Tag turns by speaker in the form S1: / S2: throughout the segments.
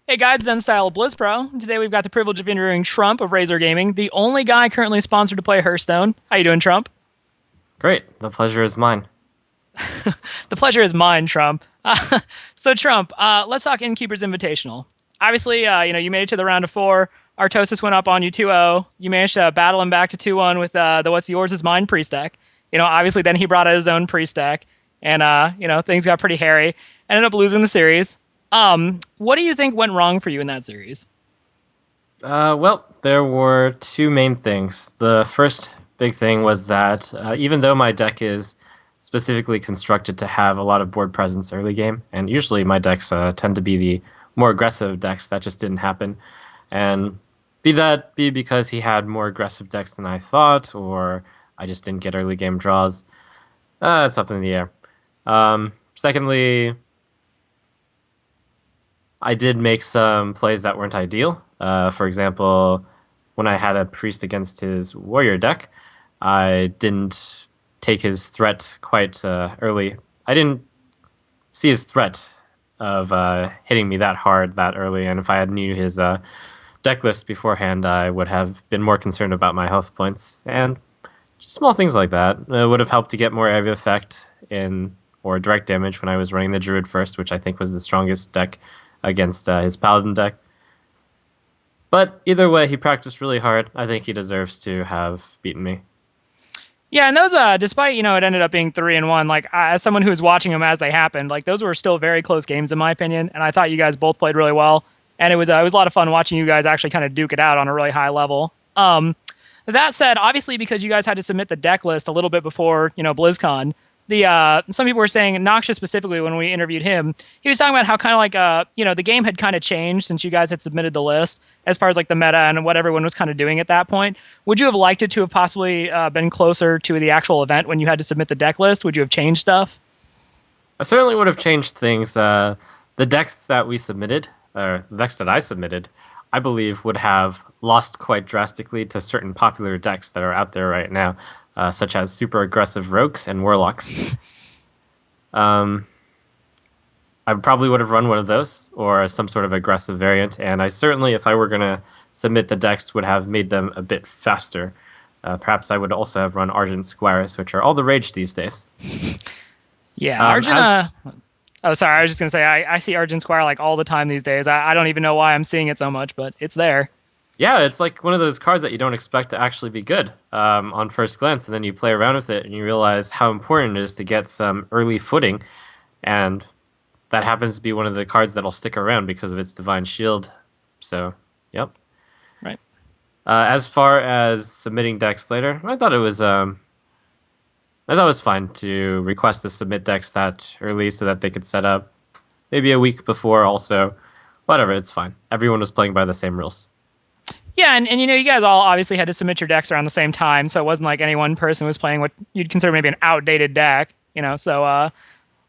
S1: Hey guys, Zen Style Blizz Pro. Today we've got the privilege of interviewing Trump of Razor Gaming, the only guy currently sponsored to play Hearthstone. How you doing, Trump?
S2: Great. The pleasure is mine.
S1: The pleasure is mine, Trump. So Trump, let's talk Innkeeper's Invitational. Obviously, you made it to the round of four. Artosis went up on you 2-0. You managed to battle him back to 2-1 with the What's Yours is Mine pre-stack. Obviously then he brought out his own pre-stack, and things got pretty hairy. Ended up losing the series. What do you think went wrong for you in that series?
S2: Well, there were two main things. The first big thing was that even though my deck is specifically constructed to have a lot of board presence early game, and usually my decks tend to be the more aggressive decks, that just didn't happen. And be because he had more aggressive decks than I thought, or I just didn't get early game draws. It's up in the air. Secondly, I did make some plays that weren't ideal. For example, when I had a priest against his warrior deck, I didn't take his threat quite early. I didn't see his threat of hitting me that hard that early, and if I had knew his deck list beforehand, I would have been more concerned about my health points. And just small things like that. It would have helped to get more area effect in or direct damage when I was running the Druid first, which I think was the strongest deck against his Paladin deck. But either way, he practiced really hard. I think he deserves to have beaten me.
S1: Yeah, and those, despite it ended up being 3-1. Like as someone who was watching them as they happened, like those were still very close games in my opinion. And I thought you guys both played really well, and it was a lot of fun watching you guys actually kind of duke it out on a really high level. That said, obviously because you guys had to submit the deck list a little bit before BlizzCon, some people were saying, Noxious specifically, when we interviewed him, he was talking about how kind of like the game had kind of changed since you guys had submitted the list as far as like the meta and what everyone was kind of doing at that point. Would you have liked it to have possibly been closer to the actual event when you had to submit the deck list? Would you have changed stuff?
S2: I certainly would have changed things. The decks that we submitted, or the decks that I submitted, I believe would have lost quite drastically to certain popular decks that are out there right now. Such as super aggressive rogues and warlocks. I probably would have run one of those or some sort of aggressive variant, and I certainly, if I were going to submit the decks, would have made them a bit faster. Perhaps I would also have run Argent Squires, which are all the rage these days.
S1: Yeah, Argent. Oh, sorry, I was just going to say, I see Argent Squire like all the time these days. I don't even know why I'm seeing it so much, but it's there.
S2: Yeah, it's like one of those cards that you don't expect to actually be good on first glance, and then you play around with it and you realize how important it is to get some early footing, and that happens to be one of the cards that'll stick around because of its Divine Shield. So, yep.
S1: Right.
S2: As far as submitting decks later, I thought it was fine to request to submit decks that early so that they could set up maybe a week before. Also, whatever, it's fine. Everyone was playing by the same rules.
S1: Yeah, and you guys all obviously had to submit your decks around the same time, so it wasn't like any one person was playing what you'd consider maybe an outdated deck, So,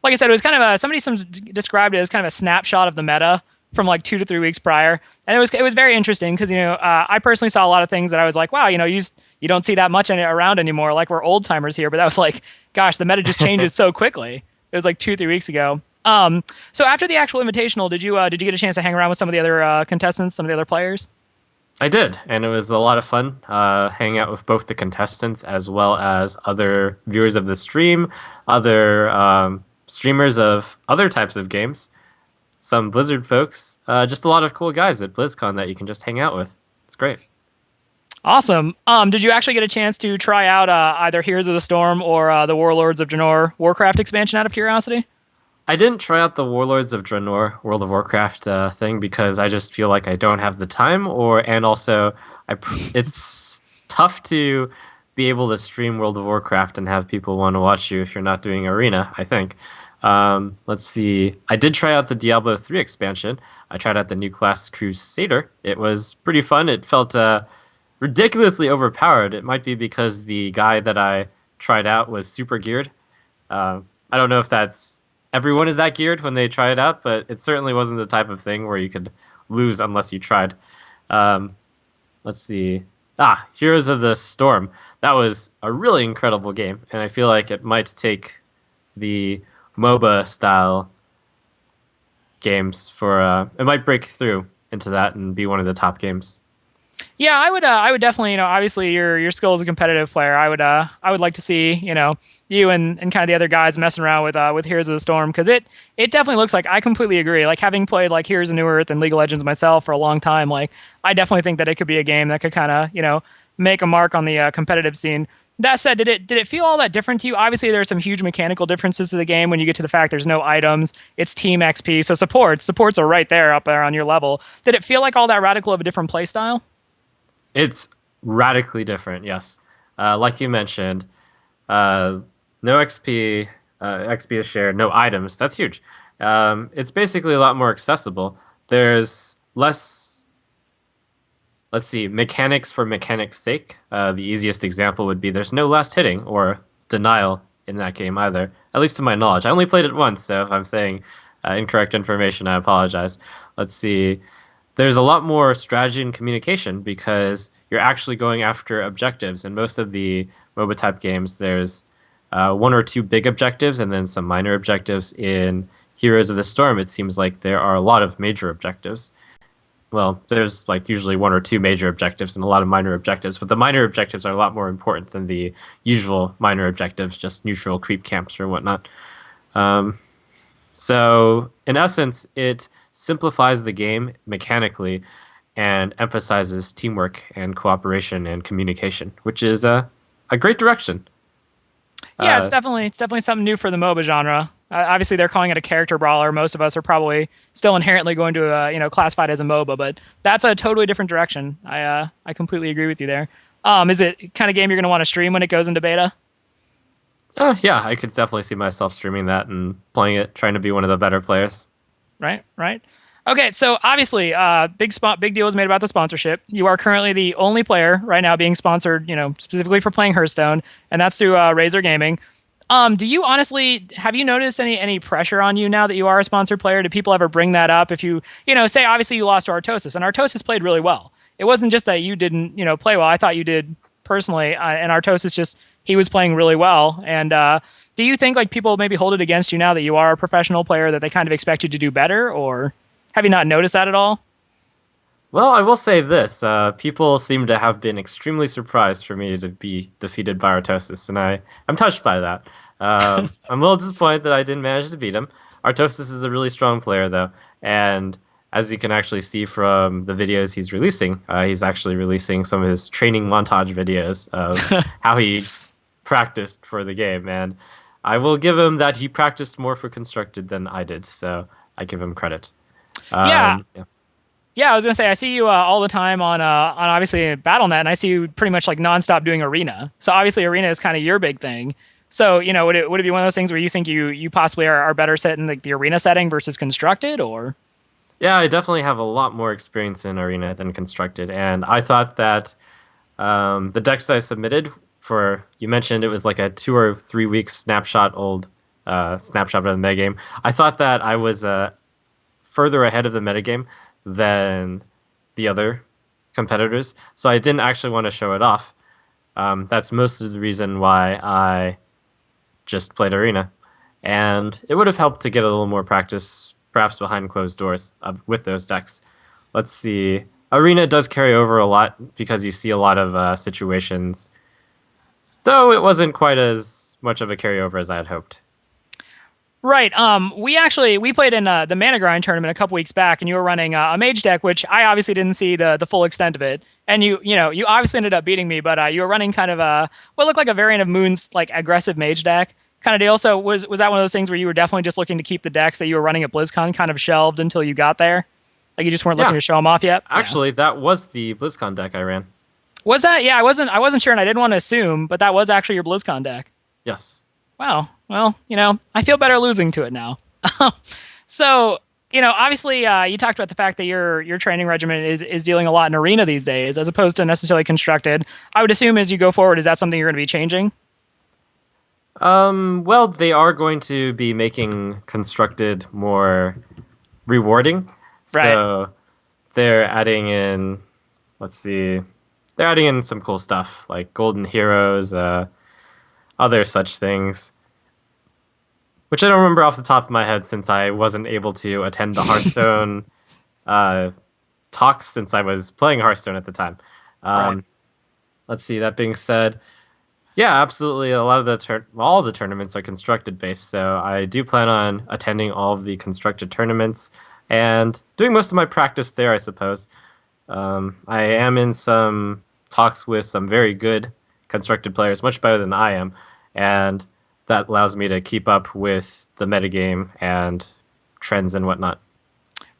S1: like I said, it was kind of described it as kind of a snapshot of the meta from like 2 to 3 weeks prior, and it was very interesting because I personally saw a lot of things that I was like, wow, you don't see that much around anymore, like we're old timers here, but that was like, gosh, the meta just changes so quickly. It was like 2 or 3 weeks ago. So after the actual invitational, did you get a chance to hang around with some of the other contestants, some of the other players?
S2: I did, and it was a lot of fun hanging out with both the contestants as well as other viewers of the stream, other streamers of other types of games, some Blizzard folks, just a lot of cool guys at BlizzCon that you can just hang out with. It's great.
S1: Awesome. Did you actually get a chance to try out either Heroes of the Storm or the Warlords of Draenor Warcraft expansion out of curiosity?
S2: I didn't try out the Warlords of Draenor World of Warcraft thing because I just feel like I don't have the time, and also it's tough to be able to stream World of Warcraft and have people want to watch you if you're not doing Arena, I think. Let's see. I did try out the Diablo 3 expansion. I tried out the new class Crusader. It was pretty fun. It felt ridiculously overpowered. It might be because the guy that I tried out was super geared. I don't know if everyone is that geared when they try it out, but it certainly wasn't the type of thing where you could lose unless you tried. Let's see. Heroes of the Storm. That was a really incredible game, and I feel like it might take the MOBA style games for it might break through into that and be one of the top games.
S1: Yeah, I would definitely, obviously your skill as a competitive player. I would like to see, you and kind of the other guys messing around with Heroes of the Storm because it definitely looks like I completely agree. Like having played like Heroes of New Earth and League of Legends myself for a long time, like I definitely think that it could be a game that could kind of, make a mark on the competitive scene. That said, did it feel all that different to you? Obviously, there's some huge mechanical differences to the game when you get to the fact there's no items. It's team XP, so supports are right there up there on your level. Did it feel like all that radical of a different play style?
S2: It's radically different, yes. Like you mentioned, uh, no XP, XP is shared, no items. That's huge. It's basically a lot more accessible. There's less, let's see, mechanics for mechanics' sake. The easiest example would be there's no last hitting or denial in that game either, at least to my knowledge. I only played it once, so if I'm saying incorrect information, I apologize. Let's see. There's a lot more strategy and communication because you're actually going after objectives. In most of the MOBA type games, there's one or two big objectives and then some minor objectives. In Heroes of the Storm, it seems like there are a lot of major objectives. Well, there's like usually one or two major objectives and a lot of minor objectives, but the minor objectives are a lot more important than the usual minor objectives, just neutral creep camps or whatnot. Um, so, in essence, it simplifies the game mechanically and emphasizes teamwork and cooperation and communication, which is a great direction.
S1: Yeah,
S2: Uh,
S1: it's definitely something new for the MOBA genre. Obviously, they're calling it a character brawler. Most of us are probably still inherently going to classify it as a MOBA, but that's a totally different direction. I completely agree with you there. Is it kind of game you're going to want to stream when it goes into beta?
S2: yeah, I could definitely see myself streaming that and playing it, trying to be one of the better players.
S1: Right, right. Okay, so obviously, big deal was made about the sponsorship. You are currently the only player right now being sponsored, specifically for playing Hearthstone, and that's through Razer Gaming. Do you honestly have you noticed any pressure on you now that you are a sponsored player? Do people ever bring that up? If say obviously you lost to Artosis, and Artosis played really well. It wasn't just that you didn't, play well. I thought you did personally, and Artosis just he was playing really well. And do you think like people maybe hold it against you now that you are a professional player that they kind of expect you to do better, or have you not noticed that at all?
S2: Well, I will say this: people seem to have been extremely surprised for me to be defeated by Artosis, and I'm touched by that. I'm a little disappointed that I didn't manage to beat him. Artosis is a really strong player, though, and as you can actually see from the videos he's actually releasing some of his training montage videos of how he practiced for the game, and I will give him that he practiced more for Constructed than I did, so I give him credit.
S1: Yeah,
S2: Yeah.
S1: yeah. I was gonna say I see you all the time on obviously BattleNet, and I see you pretty much like nonstop doing Arena. So obviously Arena is kind of your big thing. So would it be one of those things where you think you possibly are better set in like the Arena setting versus Constructed, or?
S2: Yeah, I definitely have a lot more experience in Arena than Constructed, and I thought that the decks that I submitted for, you mentioned it was like a 2 or 3 week snapshot of the metagame. I thought that I was further ahead of the metagame than the other competitors, so I didn't actually want to show it off. That's most of the reason why I just played Arena, and it would have helped to get a little more practice, perhaps behind closed doors, with those decks. Let's see. Arena does carry over a lot because you see a lot of situations, so it wasn't quite as much of a carryover as I had hoped.
S1: Right. We played in the Mana Grind tournament a couple weeks back, and you were running a mage deck, which I obviously didn't see the full extent of it. And you obviously ended up beating me, but you were running kind of a what looked like a variant of Moon's like aggressive mage deck kind of deal. So was that one of those things where you were definitely just looking to keep the decks that you were running at BlizzCon kind of shelved until you got there? Like you just weren't looking
S2: Yeah,
S1: to show them off yet? Yeah.
S2: actually, that was the BlizzCon deck I ran.
S1: Was that? Yeah, I wasn't sure, and I didn't want to assume, but that was actually your BlizzCon deck.
S2: Yes.
S1: Wow. Well, I feel better losing to it now. So, obviously, you talked about the fact that your training regimen is dealing a lot in Arena these days, as opposed to necessarily Constructed. I would assume as you go forward, is that something you're going to be changing?
S2: Well, they are going to be making Constructed more rewarding.
S1: Right.
S2: So they're adding in, let's see, they're adding in some cool stuff like golden heroes, other such things. which I don't remember off the top of my head since I wasn't able to attend the Hearthstone uh, talks since I was playing Hearthstone at the time.
S1: Right.
S2: Um, let's see. That being said, yeah, absolutely. A lot of all the tournaments are constructed based, so I do plan on attending all of the constructed tournaments and doing most of my practice there, I suppose. I am in some talks with some very good constructed players, much better than I am, and that allows me to keep up with the metagame and trends and whatnot.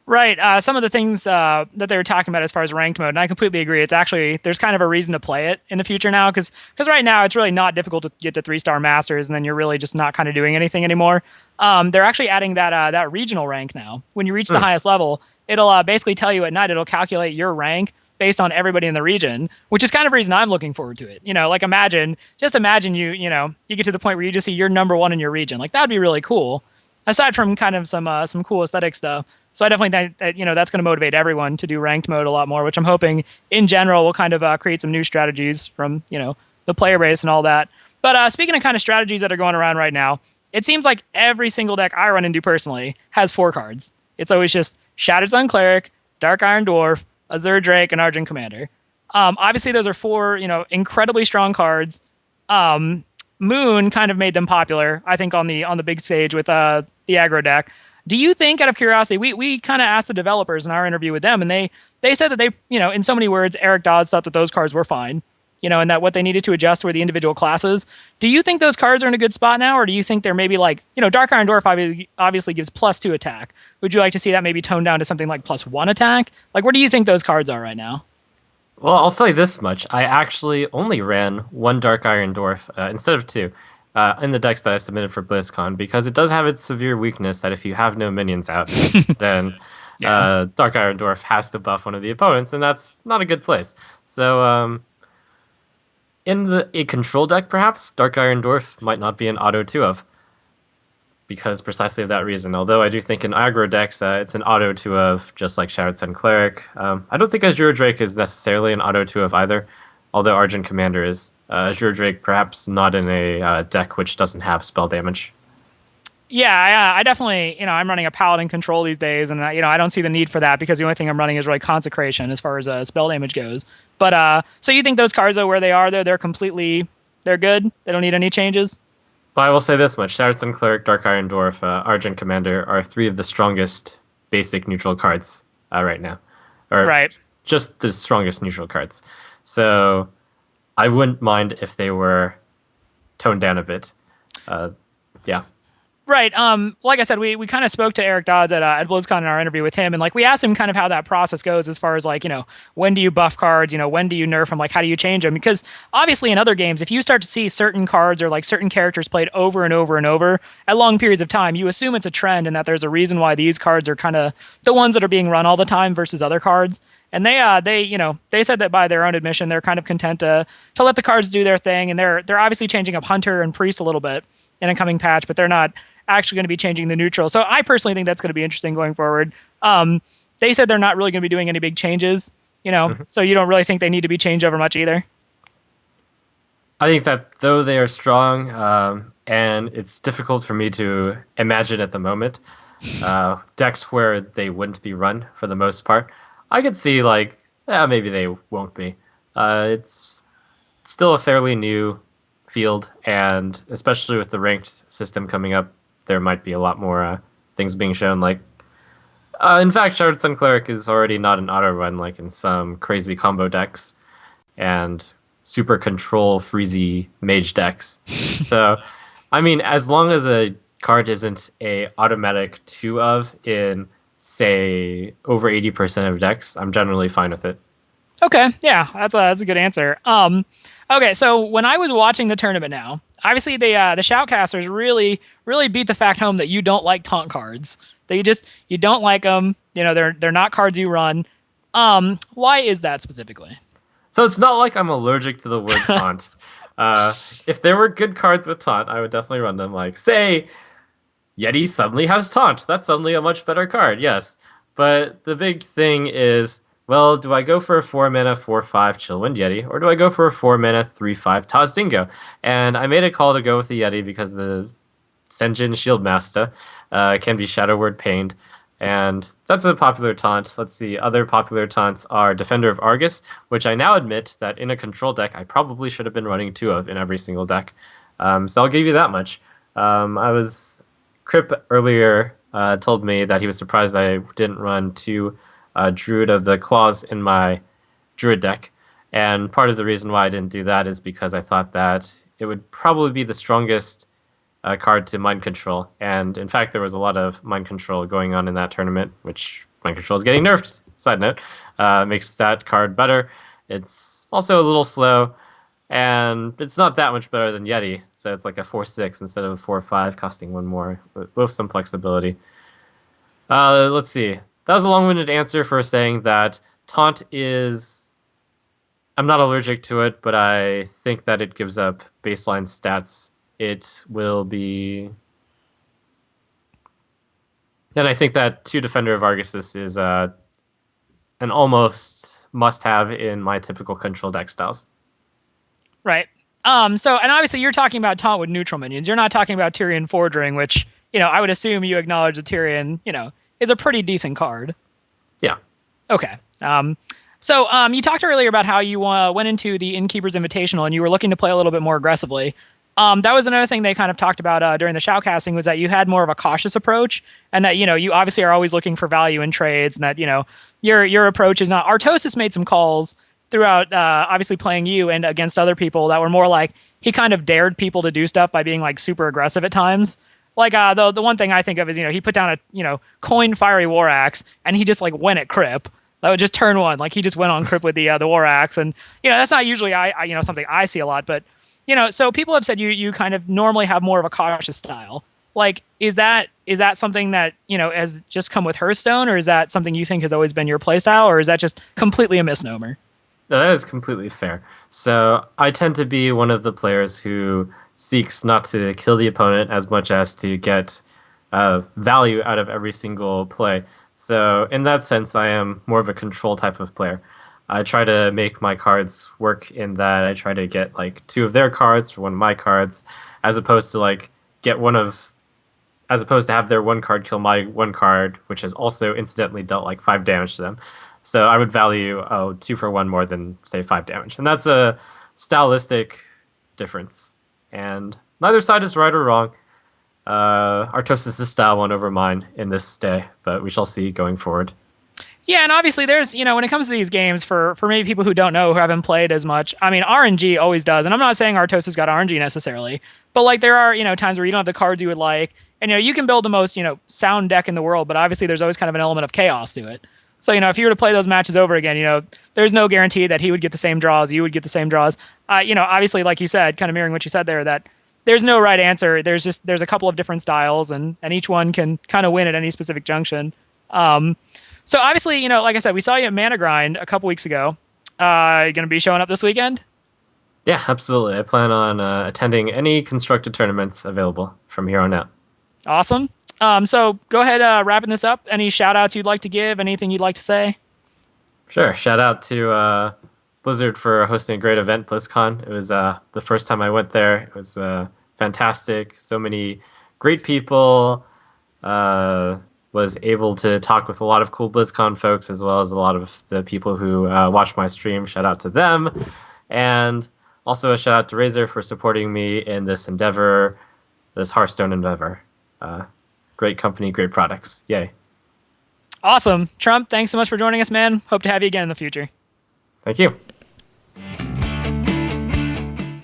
S1: Right. Some of the things that they were talking about as far as ranked mode, and I completely agree. It's actually there's kind of a reason to play it in the future now, because right now it's really not difficult to get to 3-star masters, and then you're really just not kind of doing anything anymore. They're actually adding that regional rank now. When you reach the
S2: Hmm.
S1: highest level, it'll basically tell you at night. It'll calculate your rank based on everybody in the region, which is kind of the reason I'm looking forward to it. Like just imagine you get to the point where you just see you're number one in your region. Like that'd be really cool. Aside from kind of some cool aesthetic stuff. So I definitely think that that's going to motivate everyone to do ranked mode a lot more, which I'm hoping in general will kind of create some new strategies from the player base and all that. But speaking of kind of strategies that are going around right now, it seems like every single deck I run into personally has 4 cards. It's always just Shattered Sun Cleric, Dark Iron Dwarf, Azure Drake, and Argent Commander. Obviously, those are 4 incredibly strong cards. Moon kind of made them popular, I think, on the big stage with the aggro deck. Do you think, out of curiosity, we kind of asked the developers in our interview with them, and they said that they, in so many words, Eric Dawes thought that those cards were fine, and that what they needed to adjust were the individual classes. Do you think those cards are in a good spot now, or do you think they're maybe like, Dark Iron Dwarf obviously gives +2 attack. Would you like to see that maybe toned down to something like +1 attack? Like, where do you think those cards are right now?
S2: Well, I'll say this much. I actually only ran one Dark Iron Dwarf instead of two in the decks that I submitted for BlizzCon because it does have its severe weakness that if you have no minions out, then
S1: Yeah.
S2: Dark Iron Dwarf has to buff one of the opponents, and that's not a good place. So, in a control deck, perhaps, Dark Iron Dwarf might not be an auto 2 of because precisely of that reason. Although I do think in aggro decks, it's an auto 2 of, just like Shattered Sun Cleric. I don't think Azure Drake is necessarily an auto 2 of either, although Argent Commander is. Azure Drake perhaps not in a deck which doesn't have spell damage.
S1: Yeah, I definitely, I'm running a paladin control these days, and I don't see the need for that because the only thing I'm running is really consecration as far as spell damage goes. But so you think those cards are where they are? They're good. They don't need any changes.
S2: But I will say this much: Shattered Sun Cleric, Dark Iron Dwarf, Argent Commander are 3 of the strongest basic neutral cards right now, or
S1: Right.
S2: just the strongest neutral cards. So I wouldn't mind if they were toned down a bit. Yeah.
S1: Right. Like I said, we kind of spoke to Eric Dodds at BlizzCon in our interview with him, and like we asked him kind of how that process goes as far as like when do you buff cards, when do you nerf them, like how do you change them? Because obviously in other games, if you start to see certain cards or like certain characters played over and over and over at long periods of time, you assume it's a trend and that there's a reason why these cards are kind of the ones that are being run all the time versus other cards. And they said that by their own admission, they're kind of content to let the cards do their thing, and they're obviously changing up Hunter and Priest a little bit in a coming patch, but they're not actually going to be changing the neutral. So I personally think that's going to be interesting going forward. They said they're not really going to be doing any big changes, so you don't really think they need to be changed over much either.
S2: I think that though they are strong, and it's difficult for me to imagine at the moment, decks where they wouldn't be run for the most part, I could see like, maybe they won't be. It's still a fairly new field, and especially with the ranked system coming up, there might be a lot more things being shown. Like, in fact, Shattered Sun Cleric is already not an auto run like in some crazy combo decks and super control freezy mage decks. So, I mean, as long as a card isn't a automatic 2 of in say over 80% of decks, I'm generally fine with it.
S1: Okay, yeah, that's a good answer. Okay, so when I was watching the tournament now, obviously the shoutcasters really beat the fact home that you don't like taunt cards. That you don't like them. They're not cards you run. Why is that specifically?
S2: So it's not like I'm allergic to the word taunt. If there were good cards with taunt, I would definitely run them. Like, say, Yeti suddenly has taunt. That's suddenly a much better card, yes. But the big thing is, well, do I go for a 4-mana 4/5 Chillwind Yeti, or do I go for a 4-mana 3/5 Taz Dingo? And I made a call to go with the Yeti because the Senjin Shieldmaster. It can be Shadow Word Pained. And that's a popular taunt. Let's see, other popular taunts are Defender of Argus, which I now admit that in a control deck, I probably should have been running 2 of in every single deck. So I'll give you that much. Crip earlier told me that he was surprised I didn't run 2 Druid of the Claws in my Druid deck. And part of the reason why I didn't do that is because I thought that it would probably be the strongest card to mind control. And in fact, there was a lot of mind control going on in that tournament, which mind control is getting nerfed. Side note, makes that card better. It's also a little slow, and it's not that much better than Yeti. So it's like a 4/6 instead of a 4/5, costing 1 more with some flexibility. Let's see. That was a long-winded answer for saying that Taunt is... I'm not allergic to it, but I think that it gives up baseline stats. It will be... And I think that 2 Defender of Arguses is an almost must-have in my typical control deck styles.
S1: Right. So, and obviously you're talking about taunt with neutral minions. You're not talking about Tyrion Fordring, which, I would assume you acknowledge that Tyrion, is a pretty decent card.
S2: Yeah.
S1: Okay. So you talked earlier about how you went into the Innkeeper's Invitational and you were looking to play a little bit more aggressively. That was another thing they kind of talked about during the shoutcasting, was that you had more of a cautious approach, and that, you obviously are always looking for value in trades, and that, your approach is not... Artosis made some calls throughout obviously playing you and against other people that were more like he kind of dared people to do stuff by being like super aggressive at times. Like the one thing I think of is, he put down a coin Fiery War Axe and he just like went at Crip. That would just turn 1. Like he just went on Crip with the War Axe, and that's not usually I something I see a lot, but so people have said you kind of normally have more of a cautious style. Like, is that something that, has just come with Hearthstone, or is that something you think has always been your playstyle, or is that just completely a misnomer?
S2: No, that is completely fair. So I tend to be one of the players who seeks not to kill the opponent as much as to get value out of every single play. So in that sense, I am more of a control type of player. I try to make my cards work in that I try to get like 2 of their cards for 1 of my cards, as opposed to have their 1 card kill my 1 card, which has also incidentally dealt like 5 damage to them. So I would value 2 for 1 more than, say, 5 damage. And that's a stylistic difference. And neither side is right or wrong. Artosis' style won over mine in this day, but we shall see going forward.
S1: Yeah, and obviously there's, when it comes to these games, for maybe people who don't know, who haven't played as much, I mean, RNG always does. And I'm not saying Artosis got RNG necessarily, but like there are, times where you don't have the cards you would like. And, you can build the most, sound deck in the world, but obviously there's always kind of an element of chaos to it. So, if you were to play those matches over again, there's no guarantee that he would get the same draws, you would get the same draws. Obviously, like you said, kind of mirroring what you said there, that there's no right answer. There's a couple of different styles, and each one can kind of win at any specific junction. So obviously, like I said, we saw you at Mana Grind a couple weeks ago. You going to be showing up this weekend?
S2: Yeah, absolutely. I plan on attending any constructed tournaments available from here on out.
S1: Awesome. So go ahead, wrapping this up. Any shout outs you'd like to give? Anything you'd like to say?
S2: Sure. Shout out to Blizzard for hosting a great event, BlizzCon. It was the first time I went there. It was fantastic. So many great people. Was able to talk with a lot of cool BlizzCon folks, as well as a lot of the people who watch my stream. Shout out to them. And also a shout out to Razer for supporting me in this endeavor, this Hearthstone endeavor. Great company, great products. Yay.
S1: Awesome. Trump, thanks so much for joining us, man. Hope to have you again in the future.
S2: Thank you.